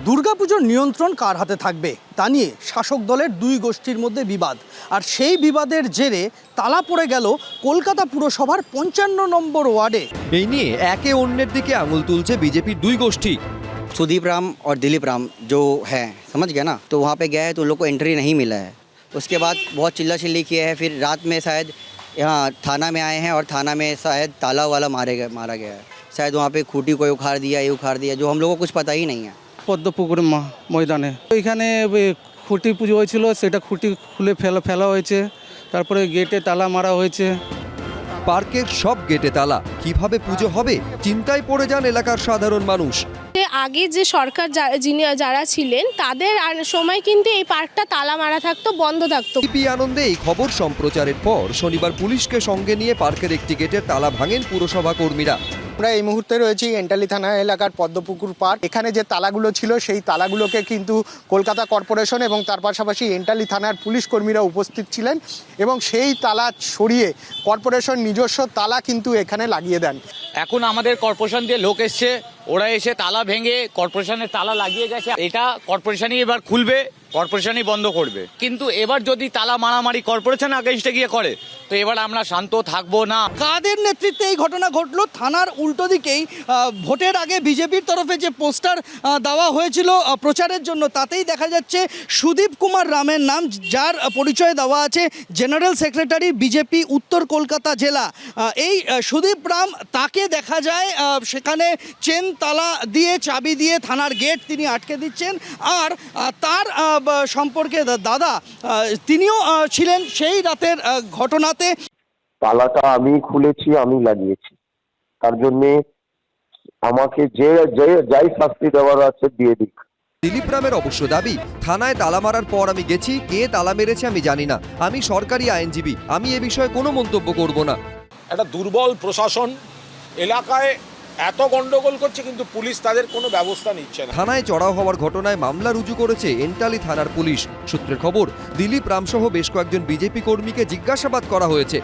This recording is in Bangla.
দুর্গাপুজোর নিয়ন্ত্রণ কার হাতে থাকবে তা নিয়ে শাসক দলের দুই গোষ্ঠীর মধ্যে বিবাদ, আর সেই বিবাদের জেরে তালা পড়ে গেল কলকাতা পুরসভার 55 নম্বর ওয়ার্ডে। এই নিয়ে একে অন্যের দিকে আঙুল তুলছে বিজেপির দুই গোষ্ঠী। सुदीप राम और दिलीप राम जो है, समझ गया ना, तो वहाँ पे गया है तो उन लोग को एंट्री नहीं मिला है। उसके बाद बहुत चिल्ला चिल्ली किया है, फिर रात में शायद यहाँ थाना में आए हैं और थाना में शायद ताला वाला मारा गया है। शायद वहाँ पे खूंटी कोई उखाड़ दिया, ये उखाड़ दिया, जो हम लोगों को कुछ पता ही नहीं है। পদ্মপুকুর ময়দানে এখানে খুঁটি পুজো হয়েছিল, সেটা খুঁটি খুলে ফেলা হয়েছে, তারপরে গেটে তালা মারা হয়েছে। পার্কের সব গেটে তালা, কিভাবে পুজো হবে চিন্তায় পড়ে যান এলাকার সাধারণ মানুষ। আগে যে সরকার যারা ছিলেন তাদের সময় কিন্তু এই পার্কটা তালা মারা থাকতো, বন্ধ থাকতো। টিভি আনন্দে এই খবর সম্প্রচারের পর শনিবার পুলিশকে সঙ্গে নিয়ে পার্কের একটি গেটের তালা ভাঙেন পুরসভা কর্মীরা। আমরা এই মুহূর্তে রয়েছি এন্টালি থানা এলাকার পদ্মপুকুর পার্ক। এখানে যে তালাগুলো ছিল সেই তালাগুলোকে কিন্তু কলকাতা কর্পোরেশন এবং তার পাশাপাশি এন্টালি থানার পুলিশ কর্মীরা উপস্থিত ছিলেন এবং সেই তালা সরিয়ে কর্পোরেশন নিজস্ব তালা কিন্তু এখানে লাগিয়ে দেন। এখন আমাদের কর্পোরেশন দিয়ে লোক এসছে, ওরা এসে তালা ভেঙে কর্পোরেশনের তালা লাগিয়ে গেছে। এটা কর্পোরেশনই এবার খুলবে, কর্পোরেশনই বন্ধ করবে। কিন্তু এবার যদি তালা মারামারি কর্পোরেশন আগেইনস্টে গিয়ে করে তো এবার আমরা শান্ত থাকবো না। কাদের নেতৃত্বে এই ঘটনা ঘটলো? থানার উল্টো দিকেই ভোটের আগে বিজেপির তরফে যে পোস্টার দেওয়া হয়েছিল প্রচারের জন্য, তাতেই দেখা যাচ্ছে সুদীপ কুমার রামের নাম, যার পরিচয় দেওয়া আছে জেনারেল সেক্রেটারি বিজেপি উত্তর কলকাতা জেলা। এই সুদীপ রাম, তাকে দেখা যায় সেখানে চেন তালা দিয়ে, চাবি দিয়ে থানার গেট তিনি আটকে দিচ্ছেন। আর তার সম্পর্কে দাদা, তিনিও ছিলেন সেই রাতের ঘটনাতে। তালাটা আমি খুলেছি, আমি লাগিয়েছি, তার জন্যে আমাকে যে যাই শাস্তি দেওয়ার আছে দিয়ে দিক। দিলীপ রামের অবশ্য দাবি, থানায় তালা মারার পর আমি গেছি, কে তালা মেরেছে আমি জানি না, আমি সরকারি আইনজীবী, আমি এ বিষয়ে কোনো মন্তব্য করব না। একটা দুর্বল প্রশাসন এলাকায় এত গন্ডগোল করছে, কিন্তু পুলিশ তাদের কোনো ব্যবস্থা নিচ্ছে না। থানায় চড়াও হওয়ার ঘটনায় মামলা রুজু করেছে এন্টালি থানার পুলিশ। সূত্রের খবর, দিলীপ রামসহ বেশ কয়েকজন বিজেপি কর্মীকে জিজ্ঞাসাবাদ করা হয়েছে।